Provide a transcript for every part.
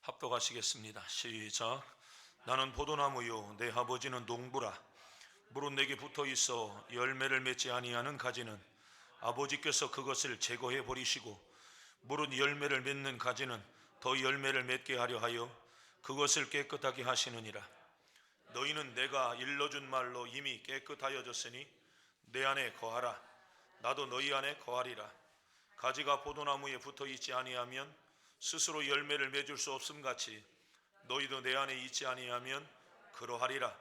합독하시겠습니다. 시작. 나는 포도나무요 내 아버지는 농부라. 물은 내게 붙어 있어 열매를 맺지 아니하는 가지는 아버지께서 그것을 제거해 버리시고, 물은 열매를 맺는 가지는 더 열매를 맺게 하려 하여 그것을 깨끗하게 하시느니라. 너희는 내가 일러준 말로 이미 깨끗하여졌으니 내 안에 거하라. 나도 너희 안에 거하리라. 가지가 포도나무에 붙어 있지 아니하면 스스로 열매를 맺을 수 없음 같이 너희도 내 안에 있지 아니하면 그러하리라.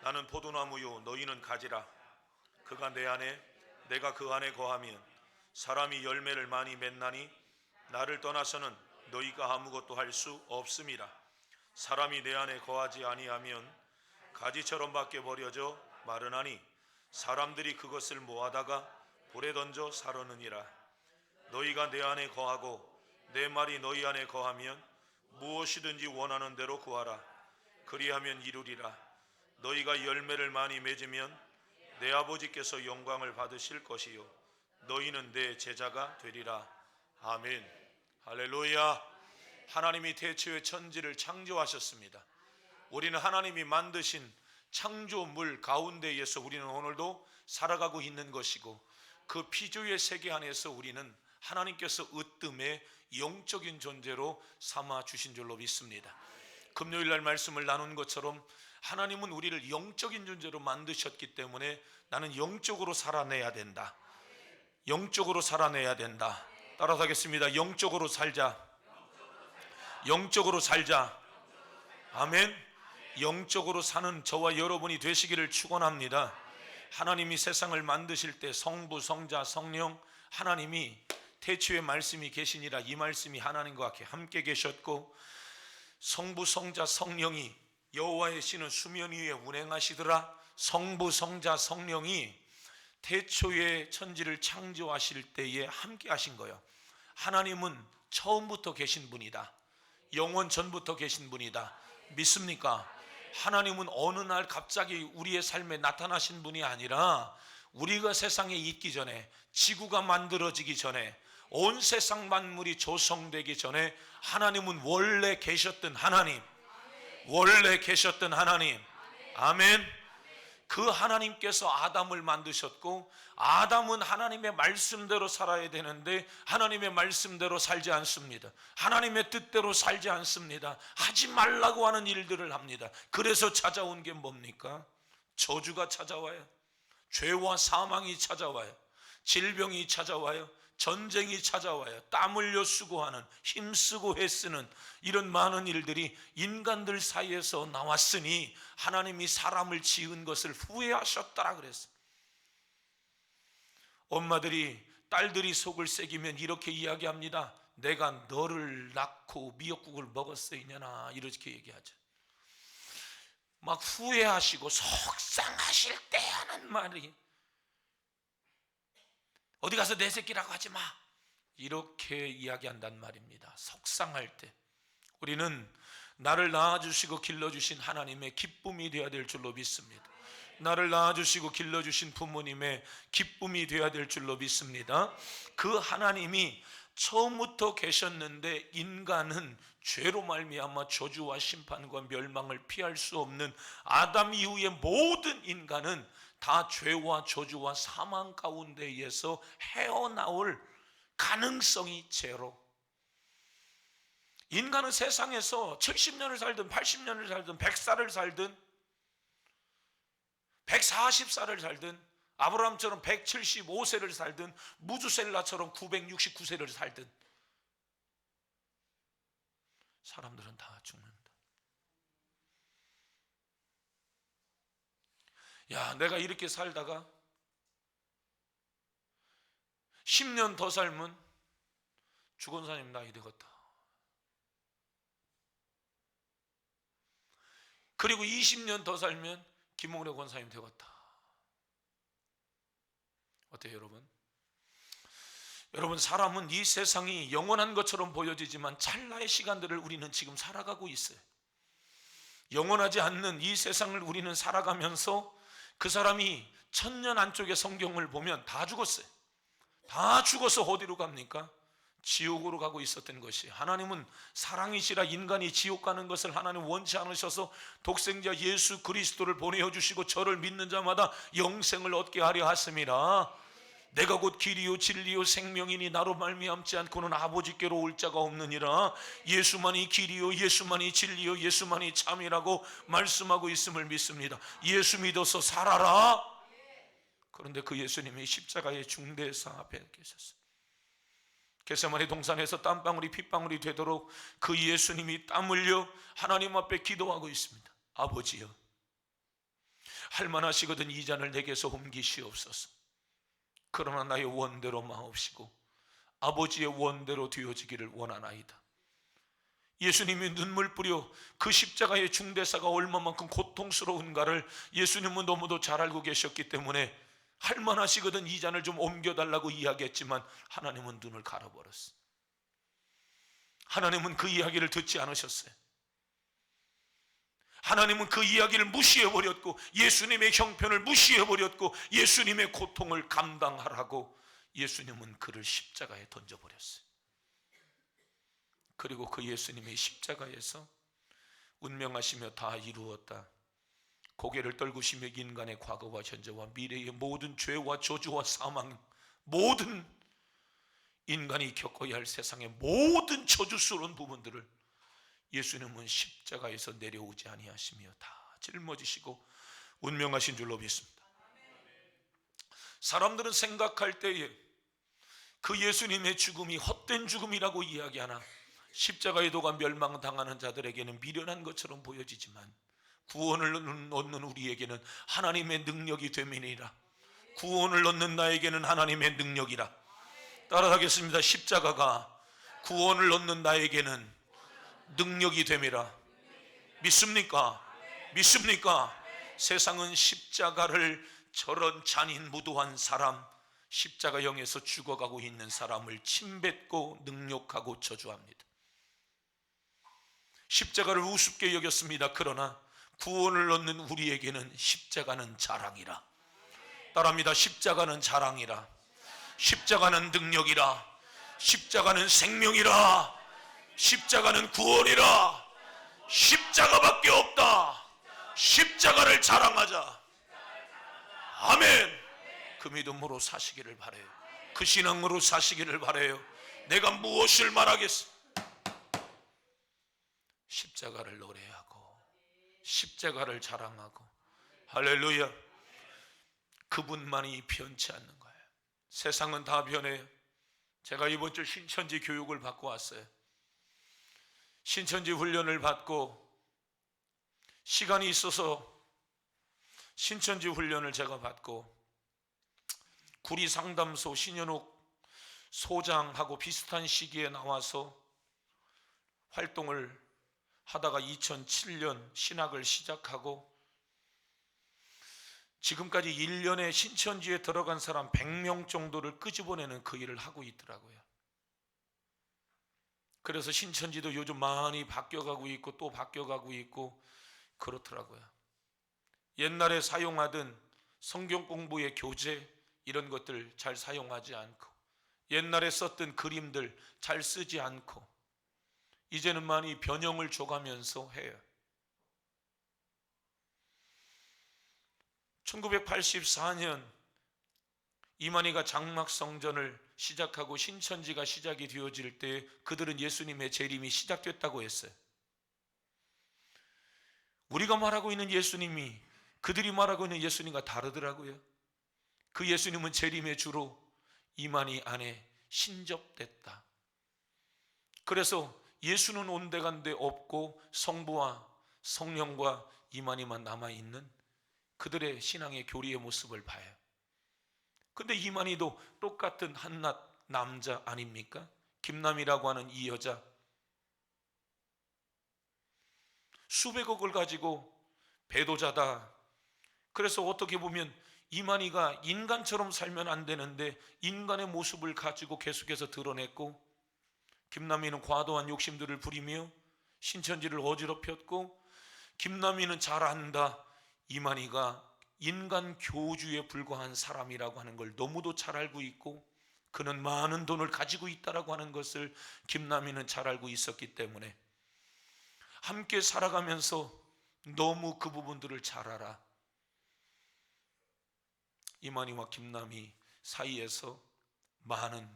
나는 포도나무요 너희는 가지라. 그가 내 안에 내가 그 안에 거하면 사람이 열매를 많이 맺나니 나를 떠나서는 너희가 아무것도 할 수 없음이라. 사람이 내 안에 거하지 아니하면 가지처럼 밖에 버려져 마르나니 사람들이 그것을 모아다가 불에 던져 사르느니라. 너희가 내 안에 거하고 내 말이 너희 안에 거하면 무엇이든지 원하는 대로 구하라. 그리하면 이루리라. 너희가 열매를 많이 맺으면 내 아버지께서 영광을 받으실 것이요 너희는 내 제자가 되리라. 아멘. 할렐루야. 하나님이 태초에 천지를 창조하셨습니다. 우리는 하나님이 만드신 창조물 가운데에서 우리는 오늘도 살아가고 있는 것이고, 그 피조의 세계 안에서 우리는 하나님께서 으뜸의 영적인 존재로 삼아 주신 줄로 믿습니다. 금요일날 말씀을 나눈 것처럼 하나님은 우리를 영적인 존재로 만드셨기 때문에 나는 영적으로 살아내야 된다. 영적으로 살아내야 된다. 따라서 하겠습니다. 영적으로 살자. 영적으로 살자. 아멘. 영적으로 사는 저와 여러분이 되시기를 축원합니다. 하나님이 세상을 만드실 때 성부, 성자, 성령, 하나님이 태초에 말씀이 계시니라, 이 말씀이 하나님과 함께 계셨고, 성부, 성자, 성령이 여호와의 신은 수면 위에 운행하시더라. 성부, 성자, 성령이 태초에 천지를 창조하실 때에 함께 하신 거예요. 하나님은 처음부터 계신 분이다. 영원 전부터 계신 분이다. 믿습니까? 하나님은 어느 날 갑자기 우리의 삶에 나타나신 분이 아니라 우리가 세상에 있기 전에, 지구가 만들어지기 전에, 온 세상 만물이 조성되기 전에 하나님은 원래 계셨던 하나님, 원래 계셨던 하나님. 아멘. 그 하나님께서 아담을 만드셨고, 아담은 하나님의 말씀대로 살아야 되는데 하나님의 말씀대로 살지 않습니다. 하나님의 뜻대로 살지 않습니다. 하지 말라고 하는 일들을 합니다. 그래서 찾아온 게 뭡니까? 저주가 찾아와요. 죄와 사망이 찾아와요. 질병이 찾아와요. 전쟁이 찾아와요. 땀 흘려 수고하는, 힘쓰고 애쓰는 이런 많은 일들이 인간들 사이에서 나왔으니 하나님이 사람을 지은 것을 후회하셨다라 그랬어요. 엄마들이 딸들이 속을 새기면 이렇게 이야기합니다. 내가 너를 낳고 미역국을 먹었어 이년아, 이렇게 얘기하죠. 막 후회하시고 속상하실 때 하는 말이, 어디 가서 내 새끼라고 하지 마, 이렇게 이야기한단 말입니다. 속상할 때. 우리는 나를 낳아주시고 길러주신 하나님의 기쁨이 되어야 될 줄로 믿습니다. 나를 낳아주시고 길러주신 부모님의 기쁨이 되어야 될 줄로 믿습니다. 그 하나님이 처음부터 계셨는데 인간은 죄로 말미암아 저주와 심판과 멸망을 피할 수 없는 아담 이후의 모든 인간은 다 죄와 저주와 사망 가운데에서 헤어나올 가능성이 제로. 인간은 세상에서 70년을 살든 80년을 살든 100살을 살든 140살을 살든 아브라함처럼 175세를 살든 무두셀라처럼 969세를 살든 사람들은 다 죽는다. 야, 내가 이렇게 살다가 10년 더 살면 주권사님 나이 되겠다. 그리고 20년 더 살면 김홍래 권사님 되겠다. 어때요, 여러분? 여러분, 사람은 이 세상이 영원한 것처럼 보여지지만 찰나의 시간들을 우리는 지금 살아가고 있어요. 영원하지 않는 이 세상을 우리는 살아가면서 그 사람이 1000년 안쪽의 성경을 보면 다 죽었어요. 다 죽어서 어디로 갑니까? 지옥으로 가고 있었던 것이, 하나님은 사랑이시라 인간이 지옥 가는 것을 하나님 원치 않으셔서 독생자 예수 그리스도를 보내어 주시고 저를 믿는 자마다 영생을 얻게 하려 하심이라. 내가 곧 길이요 진리요 생명이니 나로 말미암지 않고는 아버지께로 올 자가 없느니라. 예수만이 길이요 예수만이 진리요 예수만이 참이라고 말씀하고 있음을 믿습니다. 예수 믿어서 살아라. 그런데 그 예수님이 십자가의 중대사 앞에 계셨어요. 겟세마네 동산에서 땀방울이 핏방울이 되도록 그 예수님이 땀 흘려 하나님 앞에 기도하고 있습니다. 아버지여, 할만하시거든 이 잔을 내게서 옮기시옵소서. 그러나 나의 원대로 마옵시고 아버지의 원대로 되어지기를 원하나이다. 예수님이 눈물 뿌려 그 십자가의 중대사가 얼마만큼 고통스러운가를 예수님은 너무도 잘 알고 계셨기 때문에 할만하시거든 이 잔을 좀 옮겨달라고 이야기했지만 하나님은 눈을 가려버렸어요. 하나님은 그 이야기를 듣지 않으셨어요. 하나님은 그 이야기를 무시해버렸고 예수님의 형편을 무시해버렸고 예수님의 고통을 감당하라고 예수님은 그를 십자가에 던져버렸어요. 그리고 그 예수님의 십자가에서 운명하시며 다 이루었다, 고개를 떨구시며 인간의 과거와 현재와 미래의 모든 죄와 저주와 사망, 모든 인간이 겪어야 할 세상의 모든 저주스러운 부분들을 예수님은 십자가에서 내려오지 아니하시며 다 짊어지시고 운명하신 줄로 믿습니다. 사람들은 생각할 때에 그 예수님의 죽음이 헛된 죽음이라고 이야기하나 십자가의 도가 멸망당하는 자들에게는 미련한 것처럼 보여지지만 구원을 얻는 우리에게는 하나님의 능력이 됨이니라. 구원을 얻는 나에게는 하나님의 능력이라. 따라하겠습니다. 십자가가 구원을 얻는 나에게는 능력이 됨이라. 믿습니까? 믿습니까? 세상은 십자가를 저런 잔인무도한 사람, 십자가형에서 죽어가고 있는 사람을 침뱉고 능욕하고 저주합니다. 십자가를 우습게 여겼습니다. 그러나 구원을 얻는 우리에게는 십자가는 자랑이라. 따라합니다. 십자가는 자랑이라. 십자가는 능력이라. 십자가는 생명이라. 십자가는 구원이라. 십자가밖에 없다. 십자가를 자랑하자. 아멘. 그 믿음으로 사시기를 바라요. 그 신앙으로 사시기를 바라요. 내가 무엇을 말하겠어? 십자가를 노래하고 십자가를 자랑하고, 할렐루야. 그분만이 변치 않는 거예요. 세상은 다 변해요. 제가 이번 주 신천지 교육을 받고 왔어요. 신천지 훈련을 받고 시간이 있어서 신천지 훈련을 제가 받고 구리상담소 신현옥 소장하고 비슷한 시기에 나와서 활동을 하다가 2007년 신학을 시작하고 지금까지 1년에 신천지에 들어간 사람 100명 정도를 끄집어내는 그 일을 하고 있더라고요. 그래서 신천지도 요즘 많이 바뀌어가고 있고 또 바뀌어가고 있고 그렇더라고요. 옛날에 사용하던 성경 공부의 교재 이런 것들 잘 사용하지 않고, 옛날에 썼던 그림들 잘 쓰지 않고 이제는 많이 변형을 줘가면서 해요. 1984년 이만희가 장막성전을 시작하고 신천지가 시작이 되어질 때 그들은 예수님의 재림이 시작됐다고 했어요. 우리가 말하고 있는 예수님이 그들이 말하고 있는 예수님과 다르더라고요. 그 예수님은 재림의 주로 이만희 안에 신접됐다. 그래서 예수는 온데간데 없고 성부와 성령과 이만희만 남아있는 그들의 신앙의 교리의 모습을 봐요. 근데 이만희도 똑같은 한낱 남자 아닙니까? 김남이라고 하는 이 여자, 수백억을 가지고 배도자다. 그래서 어떻게 보면 이만희가 인간처럼 살면 안 되는데 인간의 모습을 가지고 계속해서 드러냈고, 김남희는 과도한 욕심들을 부리며 신천지를 어지럽혔고, 김남희는 잘 안다. 이만희가 인간 교주에 불과한 사람이라고 하는 걸 너무도 잘 알고 있고 그는 많은 돈을 가지고 있다라고 하는 것을 김남희는 잘 알고 있었기 때문에 함께 살아가면서 너무 그 부분들을 잘 알아. 이만희와 김남희 사이에서 많은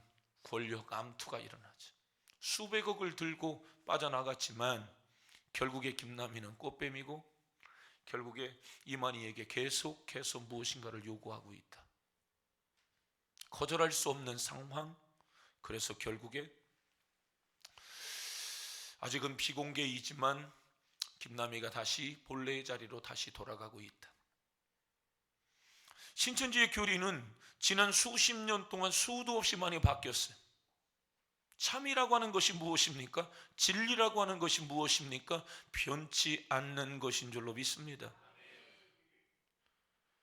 권력 암투가 일어나죠. 수백억을 들고 빠져나갔지만 결국에 김남희는 꽃뱀이고 결국에 이만희에게 계속해서 무엇인가를 요구하고 있다. 거절할 수 없는 상황. 그래서 결국에 아직은 비공개이지만 김남희가 다시 본래의 자리로 다시 돌아가고 있다. 신천지의 교리는 지난 수십 년 동안 수도 없이 많이 바뀌었어요. 참이라고 하는 것이 무엇입니까? 진리라고 하는 것이 무엇입니까? 변치 않는 것인 줄로 믿습니다.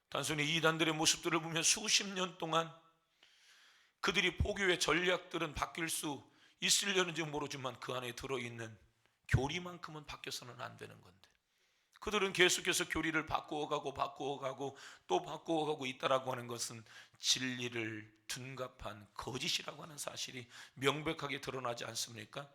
단순히 이단들의 모습들을 보면 수십 년 동안 그들이 포교의 전략들은 바뀔 수 있으려는지 모르지만 그 안에 들어있는 교리만큼은 바뀌어서는 안 되는 건데 그들은 계속해서 교리를 바꾸어가고 또 바꾸어가고 있다라고 하는 것은 진리를 둔갑한 거짓이라고 하는 사실이 명백하게 드러나지 않습니까?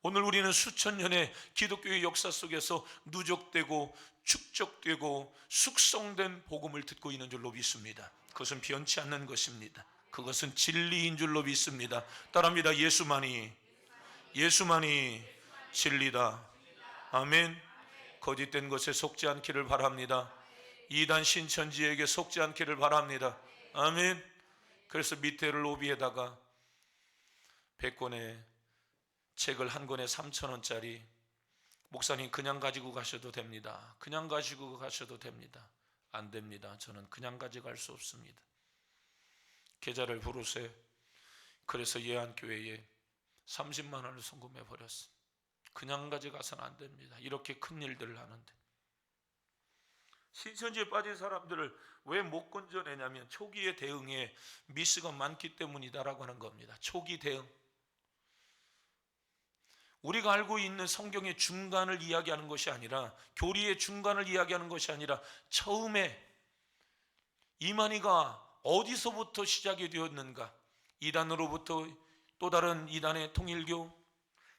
오늘 우리는 수천 년의 기독교의 역사 속에서 누적되고 축적되고 숙성된 복음을 듣고 있는 줄로 믿습니다. 그것은 변치 않는 것입니다. 그것은 진리인 줄로 믿습니다. 따라합니다. 예수만이 진리다. 아멘. 거짓된 것에 속지 않기를 바랍니다. 이단 신천지에게 속지 않기를 바랍니다. 아멘. 그래서 밑에 로비에다가 100권의 책을 한 권에 3,000원짜리, 목사님 그냥 가지고 가셔도 됩니다. 그냥 가지고 가셔도 됩니다. 안 됩니다. 저는 그냥 가져갈 수 없습니다. 계좌를 부르세요. 그래서 예안교회에 30만 원을 송금해 버렸습니다. 그냥 가져가서는 안 됩니다. 이렇게 큰 일들을 하는데 신천지에 빠진 사람들을 왜 못 건져내냐면 초기의 대응에 미스가 많기 때문이다라고 하는 겁니다. 초기 대응. 우리가 알고 있는 성경의 중간을 이야기하는 것이 아니라, 교리의 중간을 이야기하는 것이 아니라 처음에 이만희가 어디서부터 시작이 되었는가? 이단으로부터 또 다른 이단의 통일교,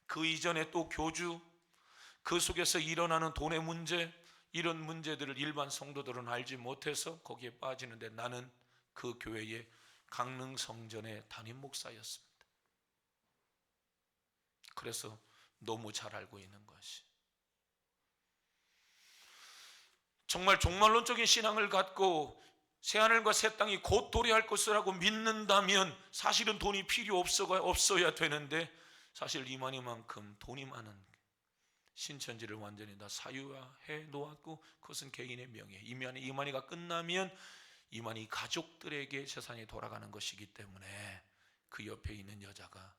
그 이전에 또 교주, 그 속에서 일어나는 돈의 문제, 이런 문제들을 일반 성도들은 알지 못해서 거기에 빠지는데 나는 그 교회의 강릉 성전의 담임 목사였습니다. 그래서 너무 잘 알고 있는 것이, 정말 종말론적인 신앙을 갖고 새하늘과 새 땅이 곧 도래할 것이라고 믿는다면 사실은 돈이 필요 없어야 되는데, 사실 이만희만큼 돈이 많은 신천지를 완전히 다 사유화해 놓았고, 그것은 개인의 명예. 이만희가 끝나면 이만희 가족들에게 재산이 돌아가는 것이기 때문에 그 옆에 있는 여자가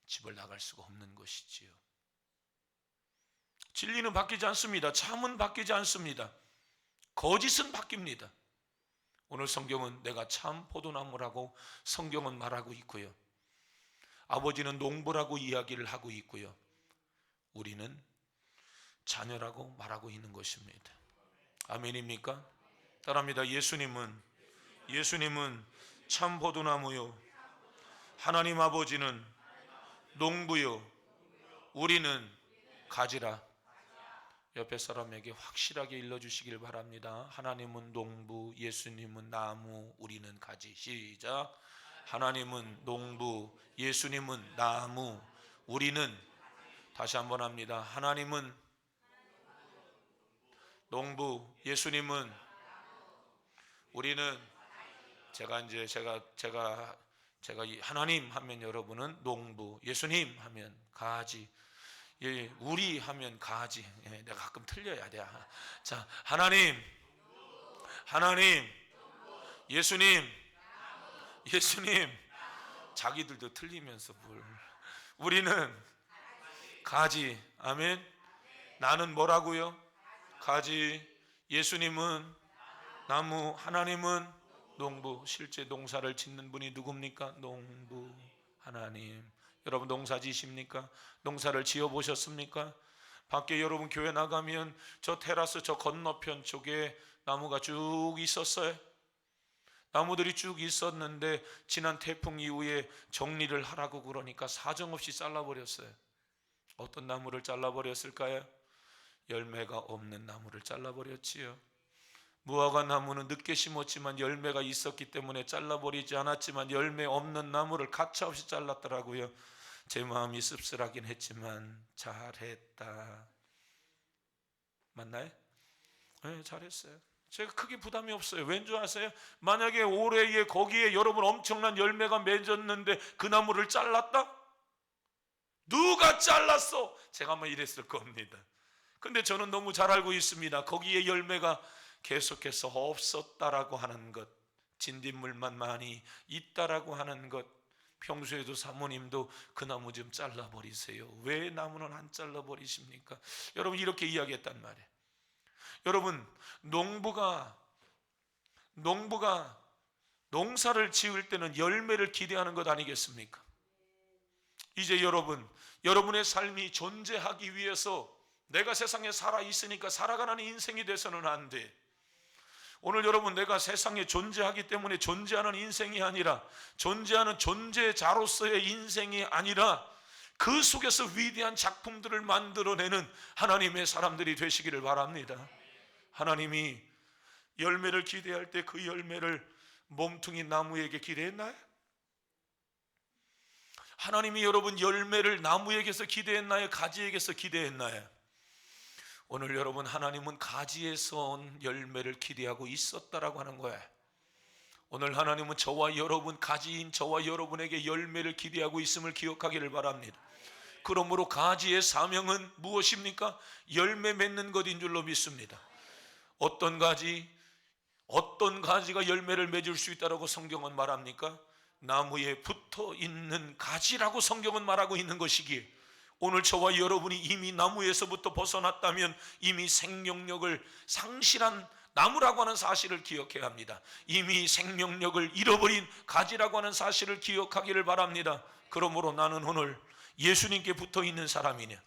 집을 나갈 수가 없는 것이지요. 진리는 바뀌지 않습니다. 참은 바뀌지 않습니다. 거짓은 바뀝니다. 오늘 성경은 내가 참 포도나무라고 성경은 말하고 있고요, 아버지는 농부라고 이야기를 하고 있고요, 우리는 자녀라고 말하고 있는 것입니다. 아멘입니까? 따라합니다. 예수님은 참 포도나무요, 하나님 아버지는 농부요, 우리는 가지라. 옆에 사람에게 확실하게 일러주시길 바랍니다. 하나님은 농부, 예수님은 나무, 우리는 가지. 시작. 하나님은 농부, 예수님은 나무, 우리는, 다시 한번 합니다. 하나님은 농부, 예수님은, 우리는, 제가 하나님 하면 여러분은 농부, 예수님 하면 가지, 예, 우리 하면 가지. 예, 내가 가끔 틀려야 돼. 자, 하나님, 예수님, 자기들도 틀리면서 뭘. 우리는 가지. 아멘. 나는 뭐라고요? 가지. 예수님은 나무, 하나님은 농부. 실제 농사를 짓는 분이 누굽니까? 농부, 하나님. 여러분 농사 지십니까? 농사를 지어 보셨습니까? 밖에 여러분 교회 나가면 저 테라스 저 건너편 쪽에 나무가 쭉 있었어요. 나무들이 쭉 있었는데 지난 태풍 이후에 정리를 하라고 그러니까 사정없이 잘라버렸어요. 어떤 나무를 잘라버렸을까요? 열매가 없는 나무를 잘라버렸지요. 무화과 나무는 늦게 심었지만 열매가 있었기 때문에 잘라버리지 않았지만 열매 없는 나무를 가차없이 잘랐더라고요. 제 마음이 씁쓸하긴 했지만 잘했다. 맞나요? 네, 잘했어요. 제가 크게 부담이 없어요. 왠 줄 아세요? 만약에 올해에 거기에 여러분 엄청난 열매가 맺었는데 그 나무를 잘랐다? 누가 잘랐어? 제가 아마 이랬을 겁니다. 근데 저는 너무 잘 알고 있습니다. 거기에 열매가 계속해서 없었다라고 하는 것, 진딧물만 많이 있다라고 하는 것. 평소에도 사모님도 그 나무 좀 잘라버리세요. 왜 나무는 안 잘라버리십니까? 여러분 이렇게 이야기했단 말이에요. 여러분 농부가 농사를 지을 때는 열매를 기대하는 것 아니겠습니까? 이제 여러분의 삶이 존재하기 위해서 내가 세상에 살아있으니까 살아가는 인생이 돼서는 안 돼. 오늘 여러분, 내가 세상에 존재하기 때문에 존재하는 인생이 아니라, 존재하는 존재자로서의 인생이 아니라 그 속에서 위대한 작품들을 만들어내는 하나님의 사람들이 되시기를 바랍니다. 하나님이 열매를 기대할 때 그 열매를 몸뚱이 나무에게 기대했나요? 하나님이 여러분 열매를 나무에게서 기대했나요? 가지에게서 기대했나요? 오늘 여러분, 하나님은 가지에서 온 열매를 기대하고 있었다라고 하는 거예요. 오늘 하나님은 저와 여러분, 가지인 저와 여러분에게 열매를 기대하고 있음을 기억하기를 바랍니다. 그러므로 가지의 사명은 무엇입니까? 열매 맺는 것인 줄로 믿습니다. 어떤 가지가 열매를 맺을 수 있다라고 성경은 말합니까? 나무에 붙어 있는 가지라고 성경은 말하고 있는 것이기에, 오늘 저와 여러분이 이미 나무에서부터 벗어났다면 이미 생명력을 상실한 나무라고 하는 사실을 기억해야 합니다. 이미 생명력을 잃어버린 가지라고 하는 사실을 기억하기를 바랍니다. 그러므로 나는 오늘 예수님께 붙어 있는 사람이냐?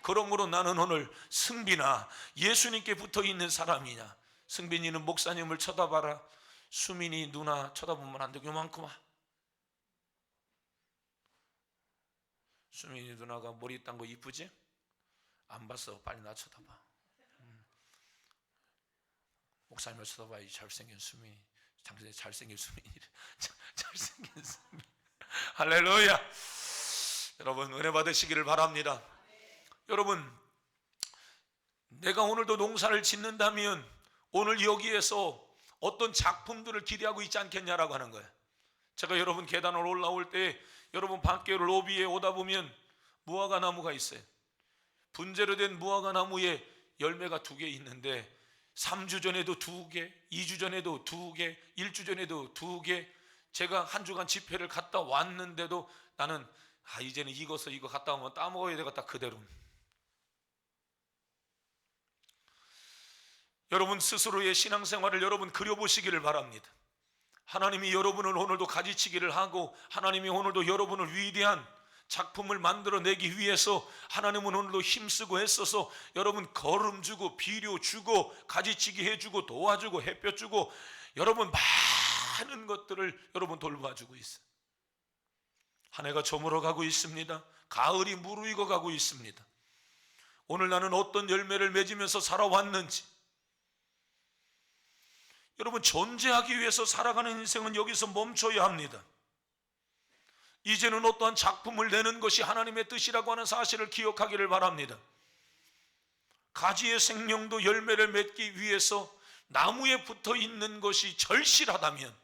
그러므로 나는 오늘 승빈아, 예수님께 붙어 있는 사람이냐? 승빈이는 목사님을 쳐다봐라. 수민이 누나 쳐다보면 안 되고 요만큼만. 수민이 누나가 머리 딴 거 이쁘지? 안 봤어. 빨리 나 쳐다봐. 목사님을 쳐다봐. 이 잘생긴 수민이. 당신의 잘생긴 수민이. 잘생긴 수민. 할렐루야. 여러분 은혜 받으시기를 바랍니다. 여러분, 내가 오늘도 농사를 짓는다면 오늘 여기에서 어떤 작품들을 기대하고 있지 않겠냐라고 하는 거예요. 제가 여러분 계단을 올라올 때 여러분 밖에 로비에 오다 보면 무화과 나무가 있어요. 분재로 된 무화과 나무에 열매가 2개 있는데 3주 전에도 2개, 2주 전에도 2개, 1주 전에도 2개. 제가 한 주간 집회를 갔다 왔는데도 나는 이제는 익어서 이거 갔다 오면 따먹어야 되겠다 그대로. 여러분 스스로의 신앙생활을 여러분 그려보시기를 바랍니다. 하나님이 여러분을 오늘도 가지치기를 하고, 하나님이 오늘도 여러분을 위대한 작품을 만들어내기 위해서 하나님은 오늘도 힘쓰고 애써서 여러분 걸음 주고 비료 주고 가지치기 해주고 도와주고 햇볕 주고 여러분 많은 것들을 여러분 돌봐주고 있어요. 한 해가 저물어가고 있습니다. 가을이 무르익어 가고 있습니다. 오늘 나는 어떤 열매를 맺으면서 살아왔는지, 여러분 존재하기 위해서 살아가는 인생은 여기서 멈춰야 합니다. 이제는 어떠한 작품을 내는 것이 하나님의 뜻이라고 하는 사실을 기억하기를 바랍니다. 가지의 생명도 열매를 맺기 위해서 나무에 붙어 있는 것이 절실하다면,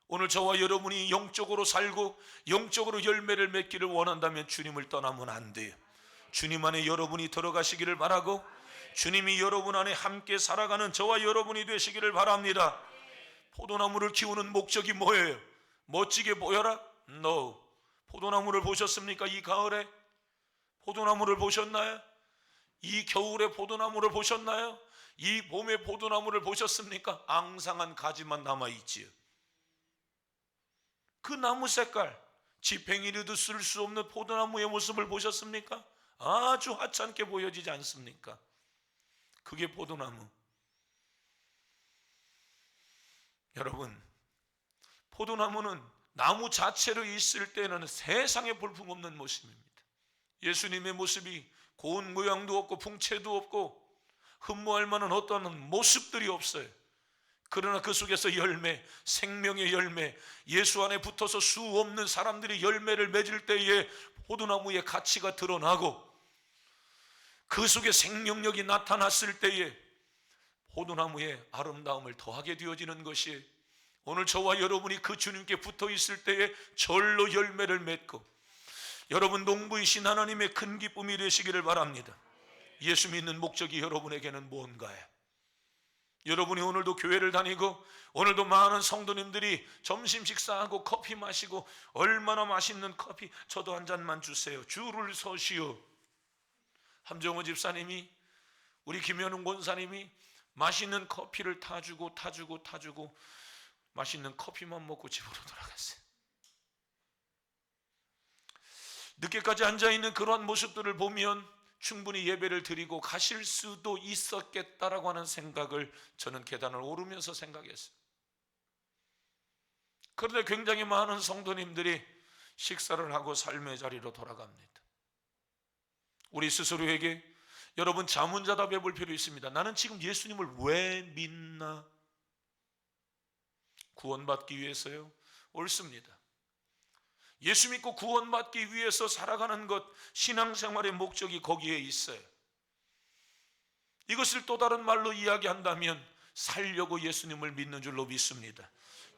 오늘 저와 여러분이 영적으로 살고 영적으로 열매를 맺기를 원한다면 주님을 떠나면 안 돼요. 주님 안에 여러분이 들어가시기를 바라고, 주님이 여러분 안에 함께 살아가는 저와 여러분이 되시기를 바랍니다. 포도나무를 키우는 목적이 뭐예요? 멋지게 보여라? No. 포도나무를 보셨습니까? 이 가을에 포도나무를 보셨나요? 이 겨울에 포도나무를 보셨나요? 이 봄에 포도나무를 보셨습니까? 앙상한 가지만 남아있지요. 그 나무 색깔, 지팽이로도 쓸 수 없는 포도나무의 모습을 보셨습니까? 아주 하찮게 보여지지 않습니까? 그게 포도나무. 여러분, 포도나무는 나무 자체로 있을 때는 세상에 볼품없는 모습입니다. 예수님의 모습이 고운 모양도 없고 풍채도 없고 흠모할 만한 어떠한 모습들이 없어요. 그러나 그 속에서 열매, 생명의 열매, 예수 안에 붙어서 수 없는 사람들이 열매를 맺을 때에 포도나무의 가치가 드러나고 그 속에 생명력이 나타났을 때에 포도나무의 아름다움을 더하게 되어지는 것이, 오늘 저와 여러분이 그 주님께 붙어 있을 때에 절로 열매를 맺고 여러분 농부이신 하나님의 큰 기쁨이 되시기를 바랍니다. 예수 믿는 목적이 여러분에게는 뭔가요? 여러분이 오늘도 교회를 다니고 오늘도 많은 성도님들이 점심 식사하고 커피 마시고, 얼마나 맛있는 커피, 저도 한 잔만 주세요, 줄을 서시오. 함정호 집사님이, 우리 김현웅 권사님이 맛있는 커피를 타주고 맛있는 커피만 먹고 집으로 돌아갔어요. 늦게까지 앉아있는 그러한 모습들을 보면 충분히 예배를 드리고 가실 수도 있었겠다라고 하는 생각을 저는 계단을 오르면서 생각했어요. 그런데 굉장히 많은 성도님들이 식사를 하고 삶의 자리로 돌아갑니다. 우리 스스로에게 여러분 자문자답해 볼 필요 있습니다. 나는 지금 예수님을 왜 믿나? 구원받기 위해서요? 옳습니다. 예수 믿고 구원받기 위해서 살아가는 것, 신앙생활의 목적이 거기에 있어요. 이것을 또 다른 말로 이야기한다면 살려고 예수님을 믿는 줄로 믿습니다.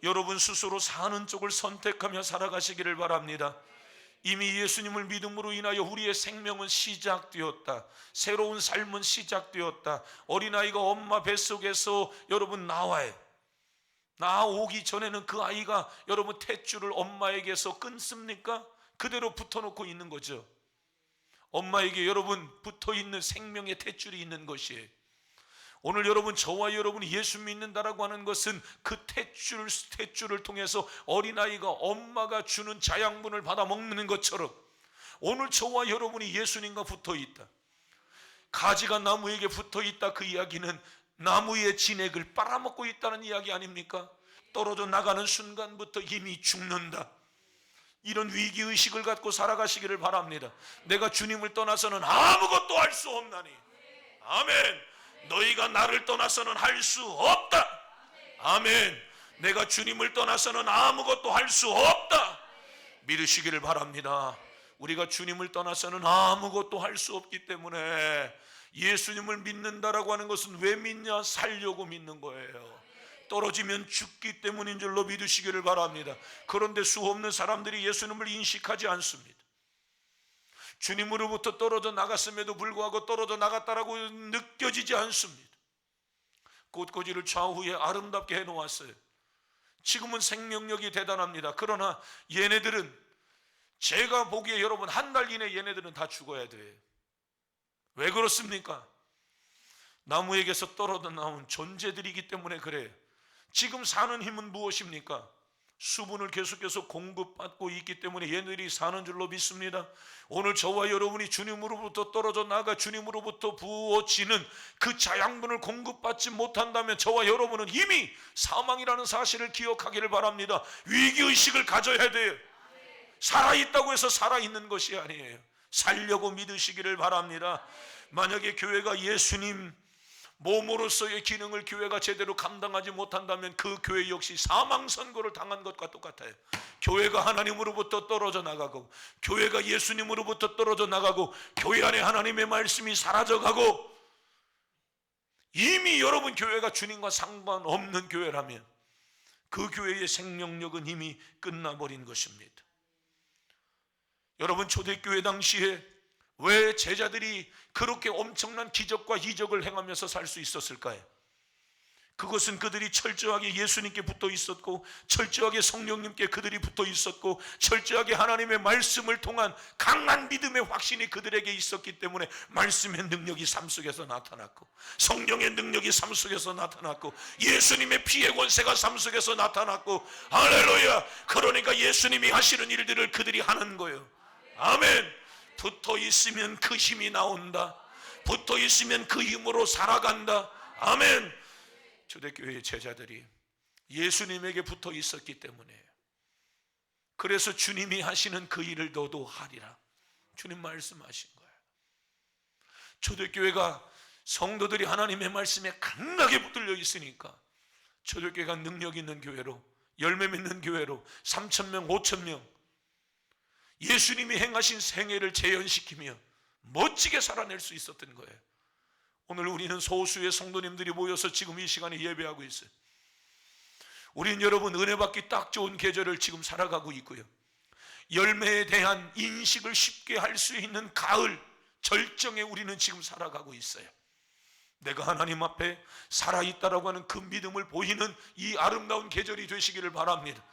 여러분 스스로 사는 쪽을 선택하며 살아가시기를 바랍니다. 이미 예수님을 믿음으로 인하여 우리의 생명은 시작되었다. 새로운 삶은 시작되었다. 어린아이가 엄마 뱃속에서 여러분 나와요. 나오기 전에는 그 아이가 여러분 탯줄을 엄마에게서 끊습니까? 그대로 붙어놓고 있는 거죠. 엄마에게 여러분 붙어있는 생명의 탯줄이 있는 것이에요. 오늘 여러분, 저와 여러분이 예수 믿는다라고 하는 것은 그 탯줄을 통해서 어린아이가 엄마가 주는 자양분을 받아 먹는 것처럼 오늘 저와 여러분이 예수님과 붙어있다. 가지가 나무에게 붙어있다. 그 이야기는 나무의 진액을 빨아먹고 있다는 이야기 아닙니까? 떨어져 나가는 순간부터 이미 죽는다. 이런 위기의식을 갖고 살아가시기를 바랍니다. 내가 주님을 떠나서는 아무것도 할 수 없나니. 아멘. 너희가 나를 떠나서는 할 수 없다. 아멘. 내가 주님을 떠나서는 아무것도 할 수 없다. 믿으시기를 바랍니다. 우리가 주님을 떠나서는 아무것도 할 수 없기 때문에 예수님을 믿는다라고 하는 것은 왜 믿냐? 살려고 믿는 거예요. 떨어지면 죽기 때문인 줄로 믿으시기를 바랍니다. 그런데 수없는 사람들이 예수님을 인식하지 않습니다. 주님으로부터 떨어져 나갔음에도 불구하고 떨어져 나갔다라고 느껴지지 않습니다. 꽃꽂이를 좌우에 아름답게 해놓았어요. 지금은 생명력이 대단합니다. 그러나 얘네들은, 제가 보기에 여러분 한 달 이내 얘네들은 다 죽어야 돼요. 왜 그렇습니까? 나무에게서 떨어져 나온 존재들이기 때문에 그래요. 지금 사는 힘은 무엇입니까? 수분을 계속해서 공급받고 있기 때문에 얘네들이 사는 줄로 믿습니다. 오늘 저와 여러분이 주님으로부터 떨어져 나가 주님으로부터 부어지는 그 자양분을 공급받지 못한다면 저와 여러분은 이미 사망이라는 사실을 기억하기를 바랍니다. 위기의식을 가져야 돼요. 살아있다고 해서 살아있는 것이 아니에요. 살려고 믿으시기를 바랍니다. 만약에 교회가 예수님 몸으로서의 기능을 교회가 제대로 감당하지 못한다면 그 교회 역시 사망선고를 당한 것과 똑같아요. 교회가 하나님으로부터 떨어져 나가고, 교회가 예수님으로부터 떨어져 나가고, 교회 안에 하나님의 말씀이 사라져가고, 이미 여러분 교회가 주님과 상관없는 교회라면 그 교회의 생명력은 이미 끝나버린 것입니다. 여러분 초대교회 당시에 왜 제자들이 그렇게 엄청난 기적과 이적을 행하면서 살 수 있었을까요? 그것은 그들이 철저하게 예수님께 붙어 있었고, 철저하게 성령님께 그들이 붙어 있었고, 철저하게 하나님의 말씀을 통한 강한 믿음의 확신이 그들에게 있었기 때문에 말씀의 능력이 삶 속에서 나타났고, 성령의 능력이 삶 속에서 나타났고, 예수님의 피의 권세가 삶 속에서 나타났고, 할렐루야. 그러니까 예수님이 하시는 일들을 그들이 하는 거예요. 아멘. 붙어 있으면 그 힘이 나온다. 붙어 있으면 그 힘으로 살아간다. 아멘. 초대교회의 제자들이 예수님에게 붙어 있었기 때문에 그래서 주님이 하시는 그 일을 너도 하리라. 주님 말씀하신 거예요. 초대교회가 성도들이 하나님의 말씀에 강하게 붙들려 있으니까 초대교회가 능력 있는 교회로, 열매 맺는 교회로 3,000명, 5,000명 예수님이 행하신 생애를 재현시키며 멋지게 살아낼 수 있었던 거예요. 오늘 우리는 소수의 성도님들이 모여서 지금 이 시간에 예배하고 있어요. 우린 여러분 은혜 받기 딱 좋은 계절을 지금 살아가고 있고요, 열매에 대한 인식을 쉽게 할 수 있는 가을 절정에 우리는 지금 살아가고 있어요. 내가 하나님 앞에 살아있다라고 하는 그 믿음을 보이는 이 아름다운 계절이 되시기를 바랍니다.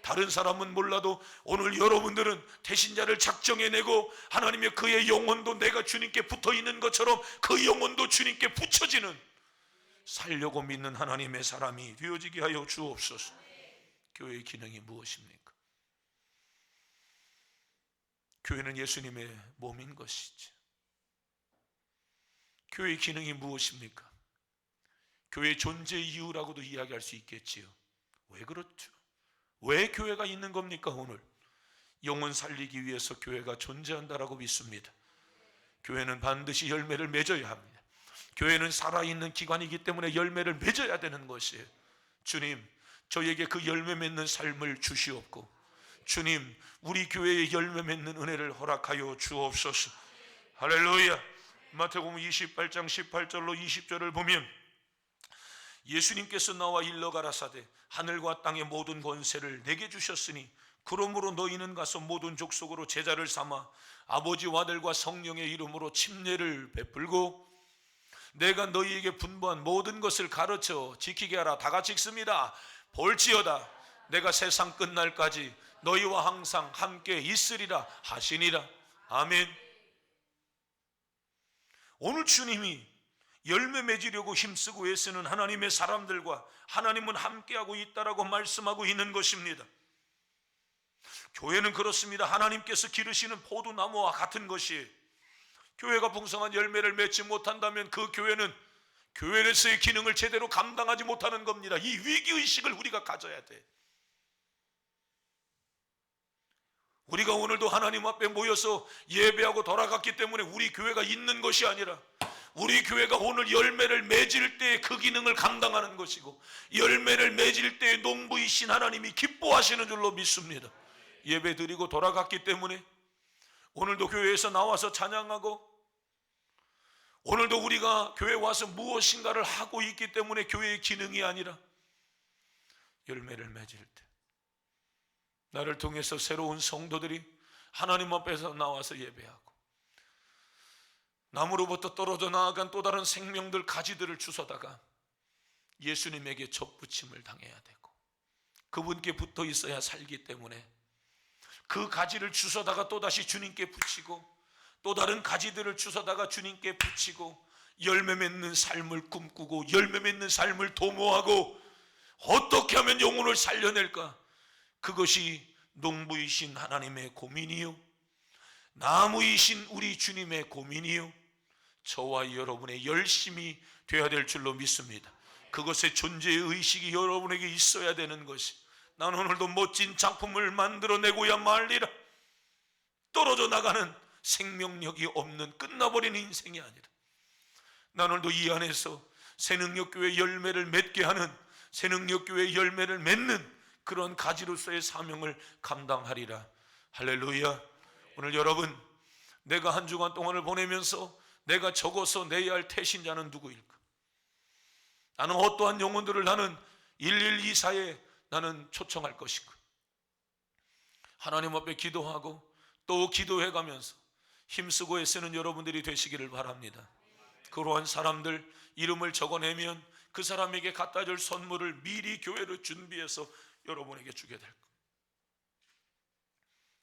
다른 사람은 몰라도 오늘 여러분들은 대신자를 작정해내고 하나님의 그의 영혼도 내가 주님께 붙어있는 것처럼 그 영혼도 주님께 붙여지는, 살려고 믿는 하나님의 사람이 되어지게 하여 주옵소서. 교회의 기능이 무엇입니까? 교회는 예수님의 몸인 것이지. 교회의 기능이 무엇입니까? 교회의 존재 이유라고도 이야기할 수 있겠지요. 왜 그렇죠? 왜 교회가 있는 겁니까? 오늘 영혼 살리기 위해서 교회가 존재한다라고 믿습니다. 교회는 반드시 열매를 맺어야 합니다. 교회는 살아있는 기관이기 때문에 열매를 맺어야 되는 것이에요. 주님, 저에게 그 열매 맺는 삶을 주시옵고, 주님, 우리 교회에 열매 맺는 은혜를 허락하여 주옵소서. 할렐루야. 마태복음 28장 18절로 20절을 보면 예수님께서 나와 일러 가라사대 하늘과 땅의 모든 권세를 내게 주셨으니 그러므로 너희는 가서 모든 족속으로 제자를 삼아 아버지와 아들과 성령의 이름으로 침례를 베풀고 내가 너희에게 분부한 모든 것을 가르쳐 지키게 하라. 다 같이 읽습니다. 볼지어다 내가 세상 끝날까지 너희와 항상 함께 있으리라 하시니라. 아멘. 오늘 주님이 열매 맺으려고 힘쓰고 애쓰는 하나님의 사람들과 하나님은 함께하고 있다라고 말씀하고 있는 것입니다. 교회는 그렇습니다. 하나님께서 기르시는 포도나무와 같은 것이에요. 교회가 풍성한 열매를 맺지 못한다면 그 교회는 교회로서의 기능을 제대로 감당하지 못하는 겁니다. 이 위기의식을 우리가 가져야 돼. 우리가 오늘도 하나님 앞에 모여서 예배하고 돌아갔기 때문에 우리 교회가 있는 것이 아니라 우리 교회가 오늘 열매를 맺을 때의 그 기능을 감당하는 것이고 열매를 맺을 때의 농부이신 하나님이 기뻐하시는 줄로 믿습니다. 예배 드리고 돌아갔기 때문에 오늘도 교회에서 나와서 찬양하고 오늘도 우리가 교회에 와서 무엇인가를 하고 있기 때문에 교회의 기능이 아니라 열매를 맺을 때 나를 통해서 새로운 성도들이 하나님 앞에서 나와서 예배하고 나무로부터 떨어져 나아간 또 다른 생명들 가지들을 주워다가 예수님에게 접붙임을 당해야 되고 그분께 붙어 있어야 살기 때문에 그 가지를 주워다가 또다시 주님께 붙이고 또 다른 가지들을 주워다가 주님께 붙이고 열매 맺는 삶을 꿈꾸고 열매 맺는 삶을 도모하고 어떻게 하면 영혼을 살려낼까? 그것이 농부이신 하나님의 고민이요 나무이신 우리 주님의 고민이요 저와 여러분의 열심이 되어야 될 줄로 믿습니다. 그것의 존재의 의식이 여러분에게 있어야 되는 것이 나는 오늘도 멋진 작품을 만들어내고야 말리라. 떨어져 나가는 생명력이 없는 끝나버린 인생이 아니라 나는 오늘도 이 안에서 새능력교회 열매를 맺게 하는 새능력교회 열매를 맺는 그런 가지로서의 사명을 감당하리라. 할렐루야. 오늘 여러분 내가 한 주간 동안을 보내면서 내가 적어서 내야 할 태신자는 누구일까? 나는 어떠한 영혼들을 나는 1124에 나는 초청할 것인가? 하나님 앞에 기도하고 또 기도해가면서 힘쓰고 애쓰는 여러분들이 되시기를 바랍니다. 그러한 사람들 이름을 적어내면 그 사람에게 갖다 줄 선물을 미리 교회로 준비해서 여러분에게 주게 될 겁니다.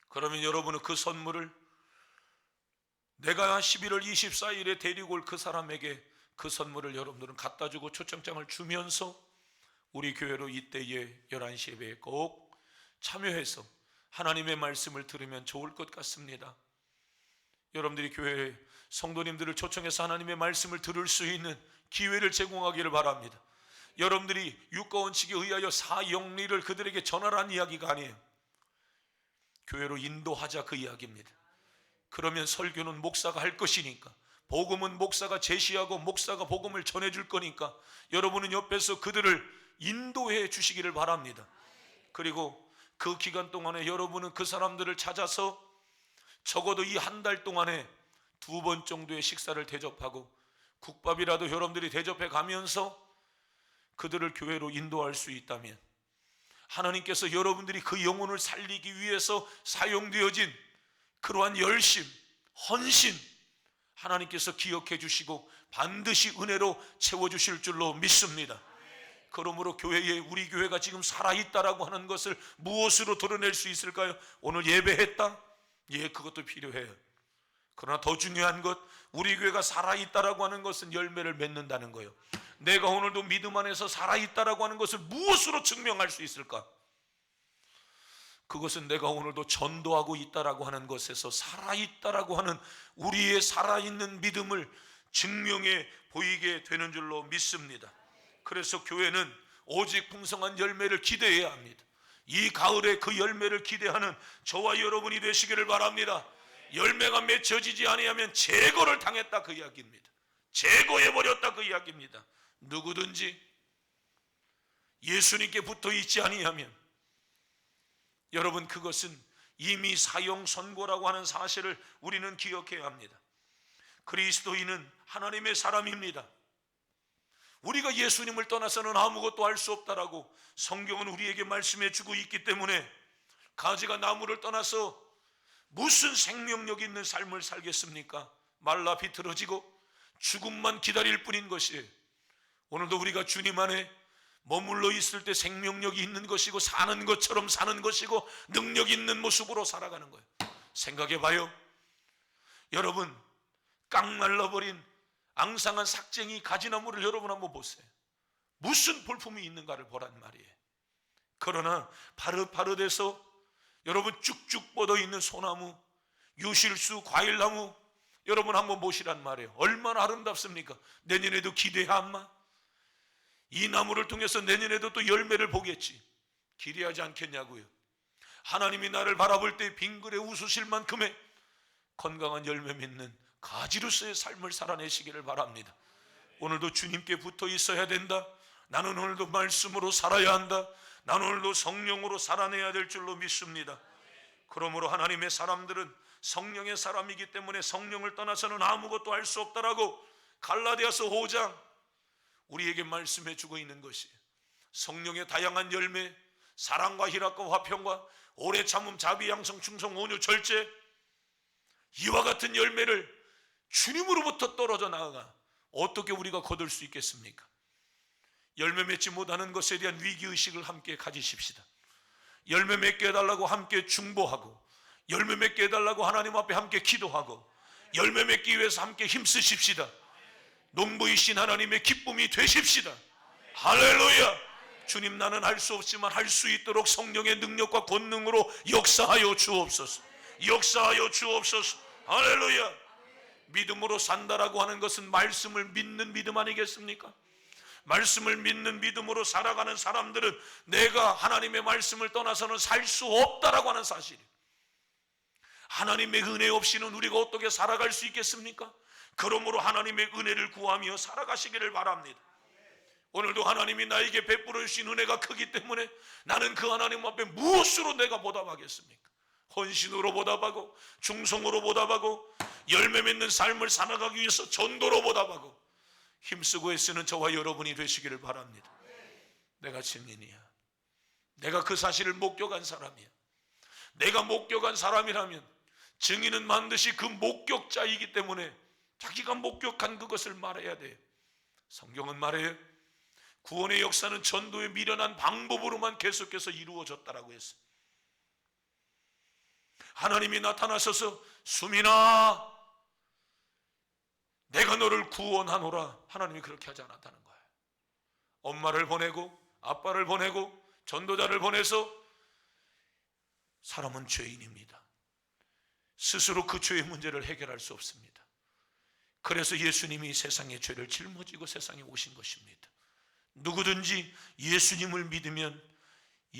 그러면 여러분은 그 선물을 내가 11월 24일에 데리고 올 그 사람에게 그 선물을 여러분들은 갖다 주고 초청장을 주면서 우리 교회로 이때에 11시 예배에 꼭 참여해서 하나님의 말씀을 들으면 좋을 것 같습니다. 여러분들이 교회 성도님들을 초청해서 하나님의 말씀을 들을 수 있는 기회를 제공하기를 바랍니다. 여러분들이 육가원칙에 의하여 사형리를 그들에게 전하라는 이야기가 아니에요. 교회로 인도하자, 그 이야기입니다. 그러면 설교는 목사가 할 것이니까, 복음은 목사가 제시하고 목사가 복음을 전해줄 거니까 여러분은 옆에서 그들을 인도해 주시기를 바랍니다. 그리고 그 기간 동안에 여러분은 그 사람들을 찾아서 적어도 이 한 달 동안에 2번 정도의 식사를 대접하고 국밥이라도 여러분들이 대접해 가면서 그들을 교회로 인도할 수 있다면, 하나님께서 여러분들이 그 영혼을 살리기 위해서 사용되어진 그러한 열심, 헌신, 하나님께서 기억해 주시고 반드시 은혜로 채워주실 줄로 믿습니다. 그러므로 교회에, 우리 교회가 지금 살아있다라고 하는 것을 무엇으로 드러낼 수 있을까요? 오늘 예배했다? 예, 그것도 필요해요. 그러나 더 중요한 것, 우리 교회가 살아있다라고 하는 것은 열매를 맺는다는 거예요. 내가 오늘도 믿음 안에서 살아있다라고 하는 것을 무엇으로 증명할 수 있을까? 그것은 내가 오늘도 전도하고 있다라고 하는 것에서 살아있다라고 하는 우리의 살아있는 믿음을 증명해 보이게 되는 줄로 믿습니다. 그래서 교회는 오직 풍성한 열매를 기대해야 합니다. 이 가을에 그 열매를 기대하는 저와 여러분이 되시기를 바랍니다. 열매가 맺혀지지 아니하면 제거를 당했다, 그 이야기입니다. 제거해버렸다, 그 이야기입니다. 누구든지 예수님께 붙어 있지 아니하면, 여러분, 그것은 이미 사형 선고라고 하는 사실을 우리는 기억해야 합니다. 그리스도인은 하나님의 사람입니다. 우리가 예수님을 떠나서는 아무것도 할 수 없다라고 성경은 우리에게 말씀해 주고 있기 때문에, 가지가 나무를 떠나서 무슨 생명력 있는 삶을 살겠습니까? 말라 비틀어지고 죽음만 기다릴 뿐인 것이에요. 오늘도 우리가 주님 안에 머물러 있을 때 생명력이 있는 것이고, 사는 것처럼 사는 것이고, 능력 있는 모습으로 살아가는 거예요. 생각해 봐요. 여러분, 깡말라버린 앙상한 삭쟁이 가지나무를 여러분 한번 보세요. 무슨 볼품이 있는가를 보란 말이에요. 그러나 파릇파릇해서 여러분 쭉쭉 뻗어 있는 소나무, 유실수, 과일나무, 여러분 한번 보시란 말이에요. 얼마나 아름답습니까? 내년에도 기대하마. 이 나무를 통해서 내년에도 또 열매를 보겠지. 기대하지 않겠냐고요. 하나님이 나를 바라볼 때 빙그레 웃으실 만큼의 건강한 열매 맺는 가지로서의 삶을 살아내시기를 바랍니다. 오늘도 주님께 붙어 있어야 된다. 나는 오늘도 말씀으로 살아야 한다. 나는 오늘도 성령으로 살아내야 될 줄로 믿습니다. 그러므로 하나님의 사람들은 성령의 사람이기 때문에 성령을 떠나서는 아무것도 할 수 없다라고 갈라디아서 5장 우리에게 말씀해 주고 있는 것이, 성령의 다양한 열매, 사랑과 희락과 화평과 오래 참음, 자비, 양성, 충성, 온유, 절제, 이와 같은 열매를 주님으로부터 떨어져 나아가 어떻게 우리가 거둘 수 있겠습니까? 열매 맺지 못하는 것에 대한 위기의식을 함께 가지십시다. 열매 맺게 해달라고 함께 중보하고, 열매 맺게 해달라고 하나님 앞에 함께 기도하고, 열매 맺기 위해서 함께 힘쓰십시다. 농부이신 하나님의 기쁨이 되십시다. 할렐루야. 주님, 나는 할 수 없지만 할 수 있도록 성령의 능력과 권능으로 역사하여 주옵소서. 역사하여 주옵소서. 할렐루야. 믿음으로 산다라고 하는 것은 말씀을 믿는 믿음 아니겠습니까? 말씀을 믿는 믿음으로 살아가는 사람들은 내가 하나님의 말씀을 떠나서는 살 수 없다라고 하는 사실이에요. 하나님의 은혜 없이는 우리가 어떻게 살아갈 수 있겠습니까? 그러므로 하나님의 은혜를 구하며 살아가시기를 바랍니다. 오늘도 하나님이 나에게 베풀어 주신 은혜가 크기 때문에 나는 그 하나님 앞에 무엇으로 내가 보답하겠습니까? 헌신으로 보답하고, 충성으로 보답하고, 열매 맺는 삶을 살아가기 위해서 전도로 보답하고 힘쓰고 애쓰는 저와 여러분이 되시기를 바랍니다. 내가 증인이야. 내가 그 사실을 목격한 사람이야. 내가 목격한 사람이라면 증인은 반드시 그 목격자이기 때문에 자기가 목격한 그것을 말해야 돼요. 성경은 말해요. 구원의 역사는 전도에 미련한 방법으로만 계속해서 이루어졌다라고 했어요. 하나님이 나타나셔서 수민아 내가 너를 구원하노라, 하나님이 그렇게 하지 않았다는 거예요. 엄마를 보내고 아빠를 보내고 전도자를 보내서 사람은 죄인입니다. 스스로 그 죄의 문제를 해결할 수 없습니다. 그래서 예수님이 세상의 죄를 짊어지고 세상에 오신 것입니다. 누구든지 예수님을 믿으면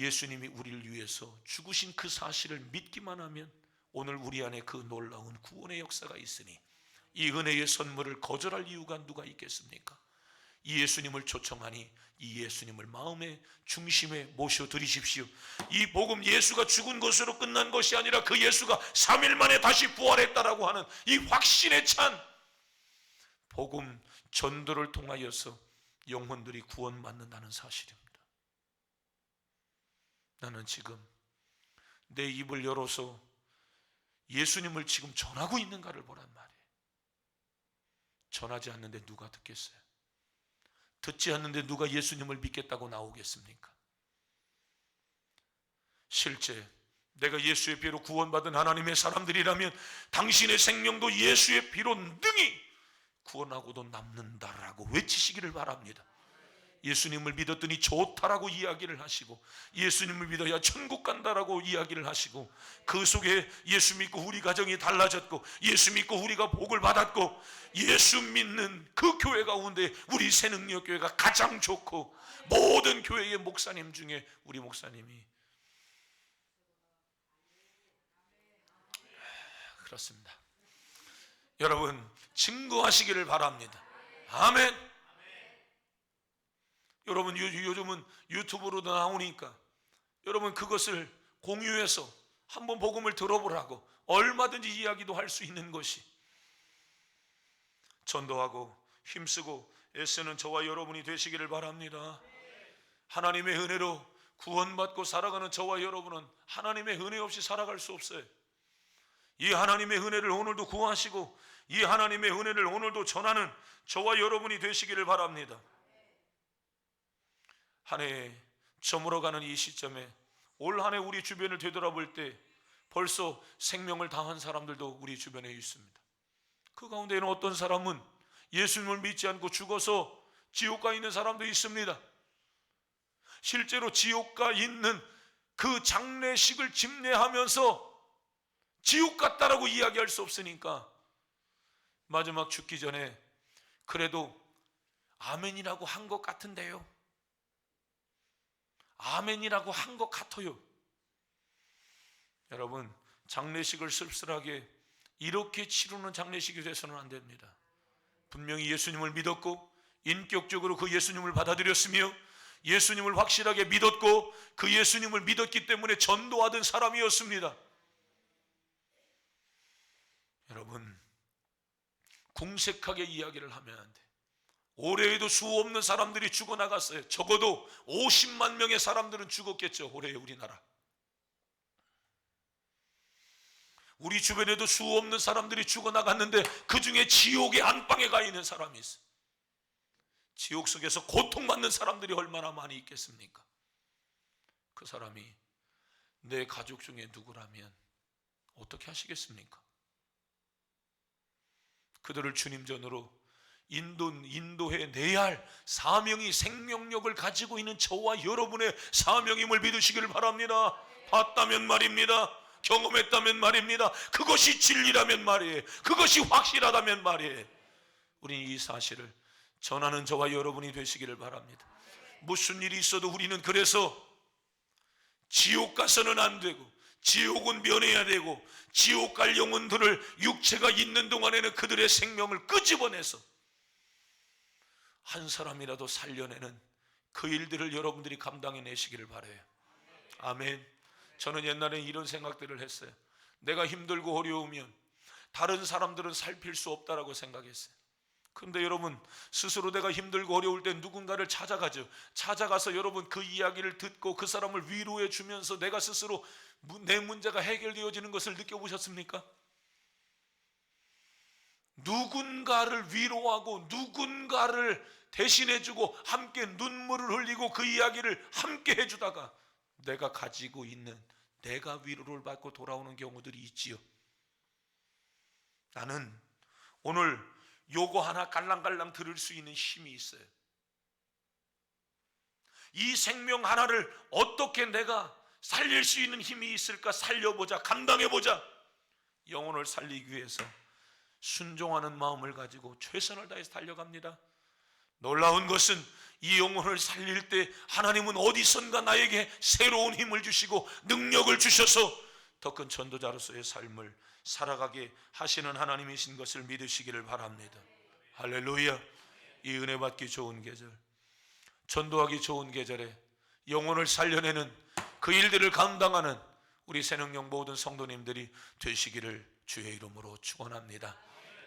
예수님이 우리를 위해서 죽으신 그 사실을 믿기만 하면 오늘 우리 안에 그 놀라운 구원의 역사가 있으니 이 은혜의 선물을 거절할 이유가 누가 있겠습니까? 이 예수님을 초청하니 이 예수님을 마음의 중심에 모셔드리십시오. 이 복음, 예수가 죽은 것으로 끝난 것이 아니라 그 예수가 3일 만에 다시 부활했다라고 하는 이 확신에 찬 복음 전도를 통하여서 영혼들이 구원받는다는 사실입니다. 나는 지금 내 입을 열어서 예수님을 지금 전하고 있는가를 보란 말이에요. 전하지 않는데 누가 듣겠어요? 듣지 않는데 누가 예수님을 믿겠다고 나오겠습니까? 실제 내가 예수의 피로 구원받은 하나님의 사람들이라면 당신의 생명도 예수의 피로 능히 구원하고도 남는다라고 외치시기를 바랍니다. 예수님을 믿었더니 좋다라고 이야기를 하시고, 예수님을 믿어야 천국 간다라고 이야기를 하시고, 그 속에 예수 믿고 우리 가정이 달라졌고, 예수 믿고 우리가 복을 받았고, 예수 믿는 그 교회 가운데 우리 새능력교회가 가장 좋고, 모든 교회의 목사님 중에 우리 목사님이 그렇습니다. 여러분 증거하시기를 바랍니다. 아멘. 여러분 요즘은 유튜브로도 나오니까 여러분 그것을 공유해서 한번 복음을 들어보라고 얼마든지 이야기도 할 수 있는 것이, 전도하고 힘쓰고 애쓰는 저와 여러분이 되시기를 바랍니다. 하나님의 은혜로 구원받고 살아가는 저와 여러분은 하나님의 은혜 없이 살아갈 수 없어요. 이 하나님의 은혜를 오늘도 구하시고 이 하나님의 은혜를 오늘도 전하는 저와 여러분이 되시기를 바랍니다. 한 해 저물어가는 이 시점에 올 한 해 우리 주변을 되돌아볼 때 벌써 생명을 다한 사람들도 우리 주변에 있습니다. 그 가운데에는 어떤 사람은 예수님을 믿지 않고 죽어서 지옥 가 있는 사람도 있습니다. 실제로 지옥 가 있는 그 장례식을 집례하면서 지옥 같다라고 이야기할 수 없으니까 마지막 죽기 전에 그래도 아멘이라고 한 것 같은데요, 아멘이라고 한 것 같아요. 여러분 장례식을 쓸쓸하게 이렇게 치르는 장례식이 돼서는 안 됩니다. 분명히 예수님을 믿었고 인격적으로 그 예수님을 받아들였으며 예수님을 확실하게 믿었고 그 예수님을 믿었기 때문에 전도하던 사람이었습니다. 여러분 궁색하게 이야기를 하면 안 돼. 올해에도 수 없는 사람들이 죽어나갔어요. 적어도 50만 명의 사람들은 죽었겠죠. 올해 우리나라. 우리 주변에도 수 없는 사람들이 죽어나갔는데 그 중에 지옥의 안방에 가 있는 사람이 있어요. 지옥 속에서 고통받는 사람들이 얼마나 많이 있겠습니까? 그 사람이 내 가족 중에 누구라면 어떻게 하시겠습니까? 그들을 주님 전으로 인도해 내야 할 사명이, 생명력을 가지고 있는 저와 여러분의 사명임을 믿으시기를 바랍니다. 봤다면 말입니다. 경험했다면 말입니다. 그것이 진리라면 말이에요. 그것이 확실하다면 말이에요. 우리는 이 사실을 전하는 저와 여러분이 되시기를 바랍니다. 무슨 일이 있어도 우리는 그래서 지옥 가서는 안 되고 지옥은 면해야 되고 지옥 갈 영혼들을 육체가 있는 동안에는 그들의 생명을 끄집어내서 한 사람이라도 살려내는 그 일들을 여러분들이 감당해 내시기를 바라요. 아멘. 저는 옛날에 이런 생각들을 했어요. 내가 힘들고 어려우면 다른 사람들은 살필 수 없다라고 생각했어요. 그런데 여러분 스스로 내가 힘들고 어려울 때 누군가를 찾아가죠. 찾아가서 여러분 그 이야기를 듣고 그 사람을 위로해 주면서 내가 스스로 내 문제가 해결되어지는 것을 느껴보셨습니까? 누군가를 위로하고 누군가를 대신해주고 함께 눈물을 흘리고 그 이야기를 함께 해주다가 내가 가지고 있는 내가 위로를 받고 돌아오는 경우들이 있지요. 나는 오늘 요거 하나 갈랑갈랑 들을 수 있는 힘이 있어요. 이 생명 하나를 어떻게 내가 살릴 수 있는 힘이 있을까? 살려보자, 감당해보자. 영혼을 살리기 위해서 순종하는 마음을 가지고 최선을 다해서 달려갑니다. 놀라운 것은 이 영혼을 살릴 때 하나님은 어디선가 나에게 새로운 힘을 주시고 능력을 주셔서 더 큰 전도자로서의 삶을 살아가게 하시는 하나님이신 것을 믿으시기를 바랍니다. 할렐루야. 이 은혜 받기 좋은 계절, 전도하기 좋은 계절에 영혼을 살려내는 그 일들을 감당하는 우리 새능력 모든 성도님들이 되시기를 주의 이름으로 축원합니다.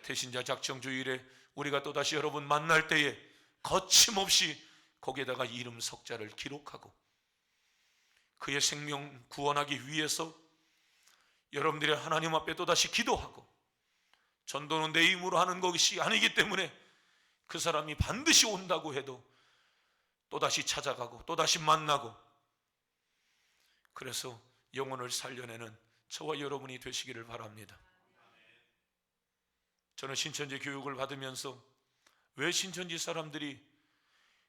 대신자 작정 주일에 우리가 또다시 여러분 만날 때에 거침없이 거기에다가 이름 석자를 기록하고 그의 생명 구원하기 위해서 여러분들이 하나님 앞에 또다시 기도하고, 전도는 내 힘으로 하는 것이 아니기 때문에 그 사람이 반드시 온다고 해도 또다시 찾아가고 또다시 만나고, 그래서 영혼을 살려내는 저와 여러분이 되시기를 바랍니다. 저는 신천지 교육을 받으면서 왜 신천지 사람들이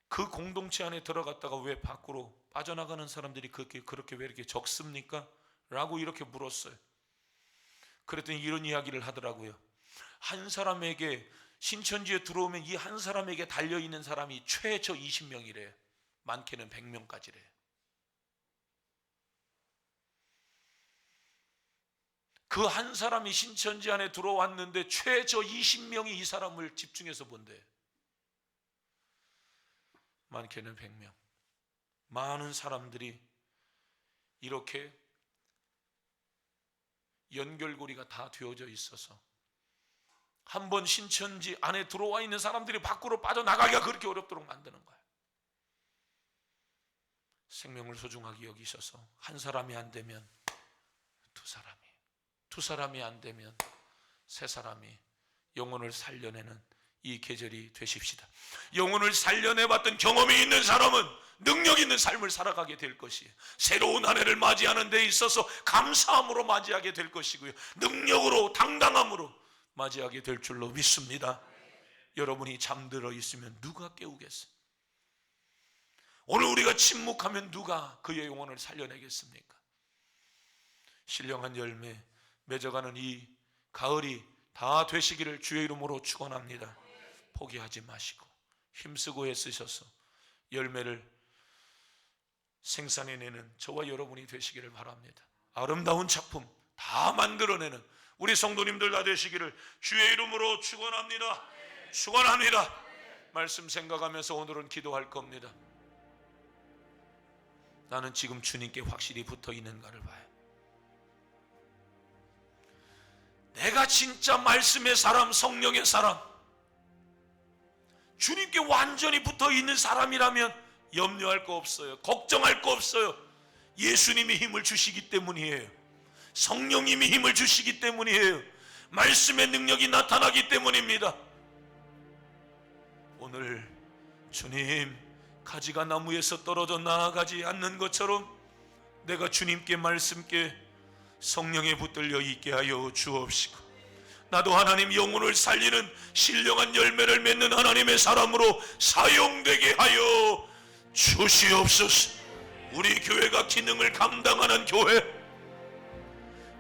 그 공동체 안에 들어갔다가 왜 밖으로 빠져나가는 사람들이 그렇게 왜 이렇게 적습니까? 라고 이렇게 물었어요. 그랬더니 이런 이야기를 하더라고요. 한 사람에게, 신천지에 들어오면 이 한 사람에게 달려있는 사람이 최저 20명이래요. 많게는 100명까지래요. 그 한 사람이 신천지 안에 들어왔는데 최저 20명이 이 사람을 집중해서 본대요. 많게는 100명. 많은 사람들이 이렇게 연결고리가 다 되어져 있어서 한번 신천지 안에 들어와 있는 사람들이 밖으로 빠져나가기가 그렇게 어렵도록 만드는 거예요. 생명을 소중하게 여기셔서 한 사람이 안 되면 두 사람이 안 되면 세 사람이 영혼을 살려내는 이 계절이 되십시다. 영혼을 살려내봤던 경험이 있는 사람은 능력 있는 삶을 살아가게 될 것이에요. 새로운 한 해를 맞이하는 데 있어서 감사함으로 맞이하게 될 것이고요, 능력으로 당당함으로 맞이하게 될 줄로 믿습니다. 여러분이 잠들어 있으면 누가 깨우겠어요? 오늘 우리가 침묵하면 누가 그의 영혼을 살려내겠습니까? 신령한 열매 맺어가는 이 가을이 다 되시기를 주의 이름으로 축원합니다. 포기하지 마시고 힘쓰고 애쓰셔서 열매를 생산해내는 저와 여러분이 되시기를 바랍니다. 아름다운 작품 다 만들어내는 우리 성도님들 다 되시기를 주의 이름으로 축원합니다. 축원합니다. 말씀 생각하면서 오늘은 기도할 겁니다. 나는 지금 주님께 확실히 붙어 있는가를 봐요. 내가 진짜 말씀의 사람, 성령의 사람, 주님께 완전히 붙어 있는 사람이라면 염려할 거 없어요. 걱정할 거 없어요. 예수님이 힘을 주시기 때문이에요. 성령님이 힘을 주시기 때문이에요. 말씀의 능력이 나타나기 때문입니다. 오늘 주님, 가지가 나무에서 떨어져 나아가지 않는 것처럼 내가 주님께 말씀께 성령에 붙들려 있게 하여 주옵시고, 나도 하나님 영혼을 살리는 신령한 열매를 맺는 하나님의 사람으로 사용되게 하여 주시옵소서. 우리 교회가 기능을 감당하는 교회,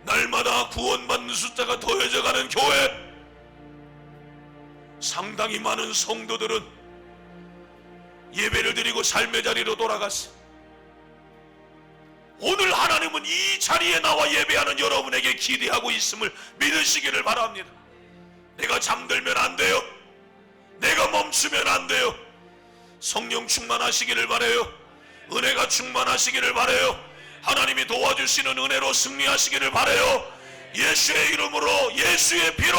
날마다 구원받는 숫자가 더해져가는 교회, 상당히 많은 성도들은 예배를 드리고 삶의 자리로 돌아갔어. 오늘 하나님은 이 자리에 나와 예배하는 여러분에게 기대하고 있음을 믿으시기를 바랍니다. 내가 잠들면 안 돼요. 내가 멈추면 안 돼요. 성령 충만하시기를 바라요. 은혜가 충만하시기를 바라요. 하나님이 도와주시는 은혜로 승리하시기를 바라요. 예수의 이름으로, 예수의 피로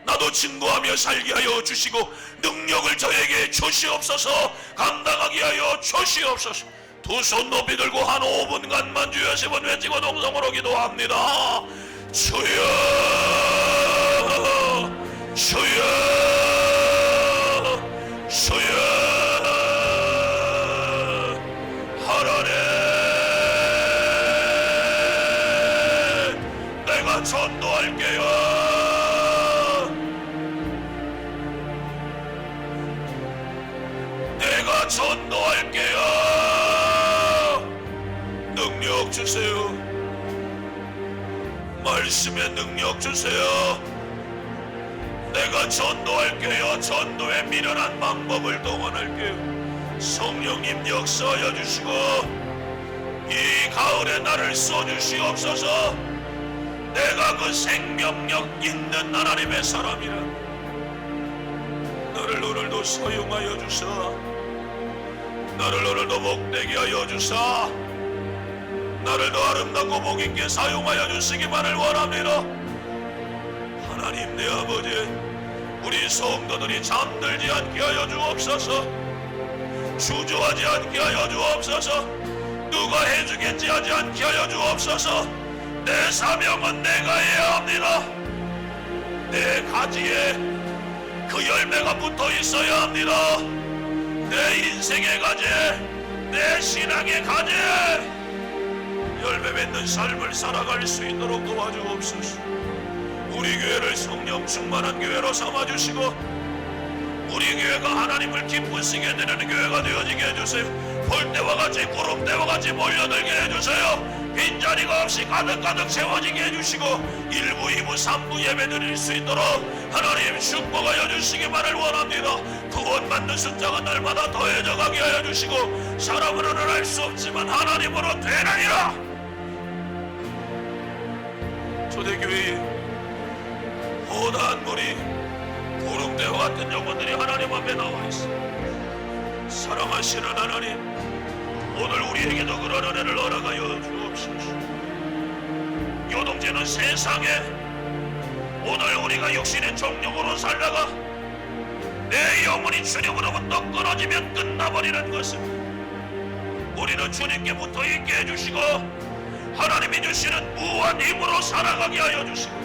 나도 증거하며 살게 하여 주시고 능력을 저에게 주시옵소서. 감당하게 하여 주시옵소서. 두 손 높이 들고 한 5분간만 주여 세 번 외치고 동성으로 기도합니다. 주여, 주여, 주여. 하나님, 내가 전도할게요. 내가 전도할게요. 능력 주세요. 말씀에 능력 주세요. 내가 전도할게요. 전도에 미련한 방법을 동원할게요. 성령님 역사하여 주시고 이 가을에 나를 써주시옵소서. 내가 그 생명력 있는 하나님의 사람이라. 나를 오늘도 사용하여 주사. 나를 오늘도 복되게 하여 주사. 나를 더 아름답고 복있게 사용하여 주시기만을 원합니다. 하나님 내 아버지, 우리 성도들이 잠들지 않게 하여 주옵소서. 주저하지 않게 하여 주옵소서. 누가 해주겠지 하지 않게 하여 주옵소서. 내 사명은 내가 해야 합니다. 내 가지에 그 열매가 붙어 있어야 합니다. 내 인생의 가지, 내 신앙의 가지, 열매 맺는 삶을 살아갈 수 있도록 도와주옵소서. 우리 교회를 성령 충만한 교회로 삼아주시고 우리 교회가 하나님을 기쁘시게 드리는 교회가 되어지게 해주세요. 볼때와 같이 구름대와 같이 몰려들게 해주세요. 빈자리가 없이 가득가득 채워지게 해주시고 1부, 2부, 3부 예배 드릴 수 있도록 하나님 축복하여 주시기만을 원합니다. 구원 받는 숫자가 날마다 더해져 가게 하여 주시고 사람으로는 알 수 없지만 하나님으로 되느니라. 초대교회에 허다한 물이 구름대와 같은 영혼들이 하나님 앞에 나와 있어. 사랑하시는 하나님, 오늘 우리에게도 그런 은혜를 허락하여 주옵소서. 요동치는 세상에 오늘 우리가 육신의 정욕으로 살다가 내 영혼이 주님으로부터 끊어지면 끝나버리는 것을 우리는 주님께 붙어있게 해주시고 하나님이 주시는 무한 힘으로 살아가게 하여 주시고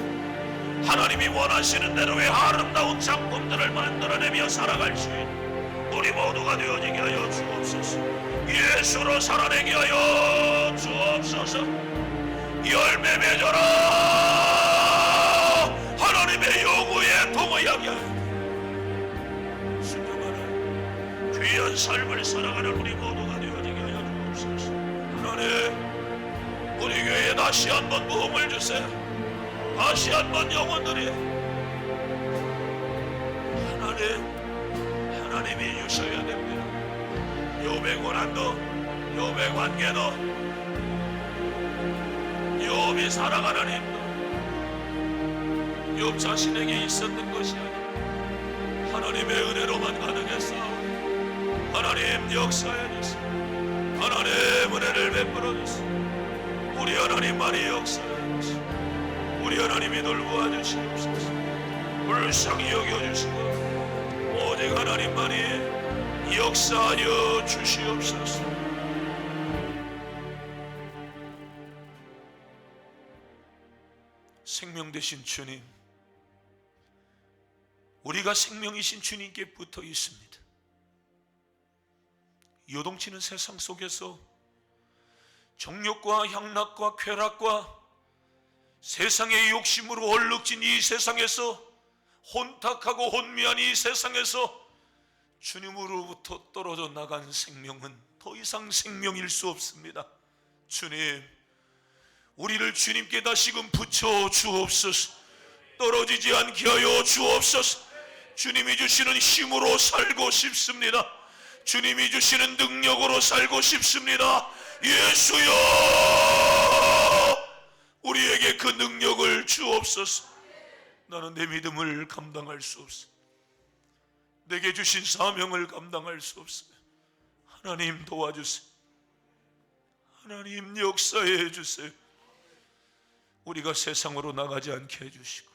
하나님이 원하시는 대로의 아름다운 작품들을 만들어내며 살아갈 수 있는 우리 모두가 되어지게 하여 주옵소서. 예수로 살아내게 하여 주옵소서. 열매 맺어라. 하나님의 요구에 동의하게 하여 순종하는 귀한 삶을 살아가는 우리 모두가 되어지게 하여 주옵소서. 하나님, 우리 교회에 다시 한번 도움을 주세요. 다시 한번 영혼들이 하나님이 주셔야 됩니다. 욥의 고난도, 욥의 관계도, 욥이 살아가는 힘도 욥 자신에게 있었던 것이 아니라 하나님의 은혜로만 가능했사오니 하나님 역사해 주시고 하나님 은혜를 베풀어 주시고 우리 하나님만이 역사해 주시고 우리 하나님이 돌보아 주시옵소서. 불쌍히 여겨주시고 오직 하나님만이 역사하여 주시옵소서. 생명 되신 주님, 우리가 생명이신 주님께 붙어 있습니다. 요동치는 세상 속에서 정욕과 향락과 쾌락과 세상의 욕심으로 얼룩진 이 세상에서 혼탁하고 혼미한 이 세상에서 주님으로부터 떨어져 나간 생명은 더 이상 생명일 수 없습니다. 주님, 우리를 주님께 다시금 붙여 주옵소서. 떨어지지 않게 하여 주옵소서. 주님이 주시는 힘으로 살고 싶습니다. 주님이 주시는 능력으로 살고 싶습니다. 예수여, 우리에게 그 능력을 주옵소서. 나는 내 믿음을 감당할 수 없어. 내게 주신 사명을 감당할 수 없어요. 하나님 도와주세요. 하나님 역사해 주세요. 우리가 세상으로 나가지 않게 해주시고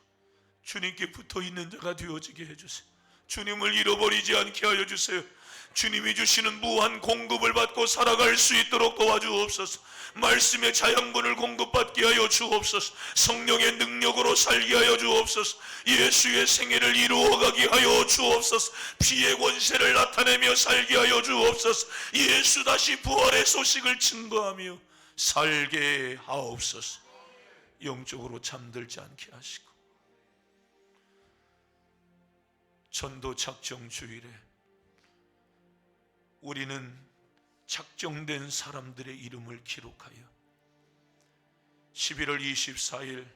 주님께 붙어있는 자가 되어지게 해주세요. 주님을 잃어버리지 않게 하여 주세요. 주님이 주시는 무한 공급을 받고 살아갈 수 있도록 도와주옵소서. 말씀의 자양분을 공급받게 하여 주옵소서. 성령의 능력으로 살게 하여 주옵소서. 예수의 생애를 이루어가게 하여 주옵소서. 피의 권세를 나타내며 살게 하여 주옵소서. 예수 다시 부활의 소식을 증거하며 살게 하옵소서. 영적으로 잠들지 않게 하시고 전도 작정 주일에 우리는 작정된 사람들의 이름을 기록하여 11월 24일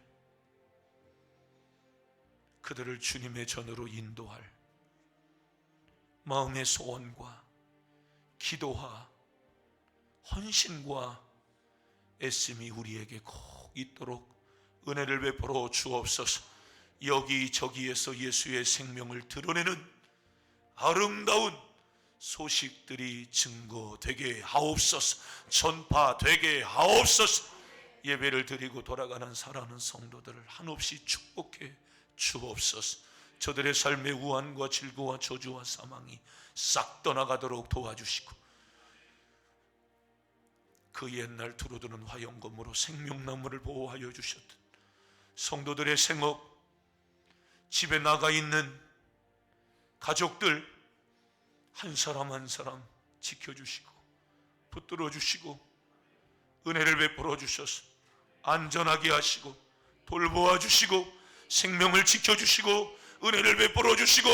그들을 주님의 전으로 인도할 마음의 소원과 기도와 헌신과 애씀이 우리에게 꼭 있도록 은혜를 베풀어 주옵소서. 여기저기에서 예수의 생명을 드러내는 아름다운 소식들이 증거되게 하옵소서. 전파되게 하옵소서. 예배를 드리고 돌아가는 사랑하는 성도들을 한없이 축복해 주옵소서. 저들의 삶의 우환과 질고와 저주와 사망이 싹 떠나가도록 도와주시고, 그 옛날 두루두는 화영검으로 생명나무를 보호하여 주셨던 성도들의 생업, 집에 나가 있는 가족들 한 사람 한 사람 지켜주시고 붙들어 주시고 은혜를 베풀어 주셔서 안전하게 하시고 돌보아 주시고 생명을 지켜주시고 은혜를 베풀어 주시고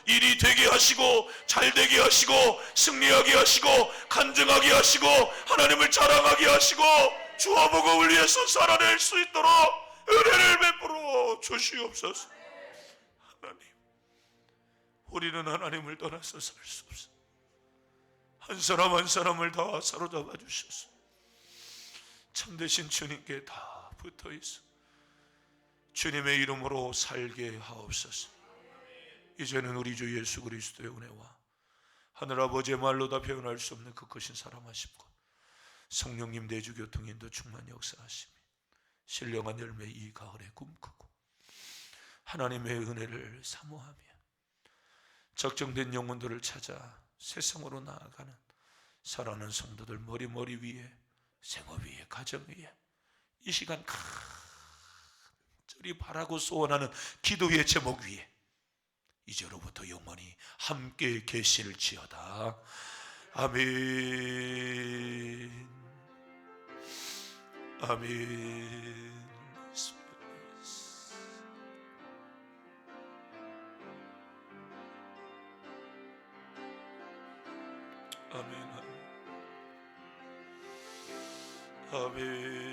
일이 되게 하시고 잘되게 하시고 승리하게 하시고 간증하게 하시고 하나님을 자랑하게 하시고 주와 복음을 위해서 살아낼 수 있도록 은혜를 베풀어 주시옵소서. 하나님, 우리는 하나님을 떠나서 살 수 없어. 한 사람 한 사람을 다 사로잡아 주셔서 참되신 주님께 다 붙어 있어 주님의 이름으로 살게 하옵소서. 이제는 우리 주 예수 그리스도의 은혜와 하늘아버지의 말로 다 표현할 수 없는 그 크신 사랑하심과 성령님 내주 교통인도 충만 역사하심이 신령한 열매 이 가을에 꿈꾸고 하나님의 은혜를 사모하며 적정된 영혼들을 찾아 세상으로 나아가는 사랑하는 성도들 머리 위에 생업 위에 가정 위에 이 시간 간절히 바라고 소원하는 기도의 제목 위에 이제로부터 영원히 함께 계실지어다. 아멘. 아멘. 아멘. 아멘.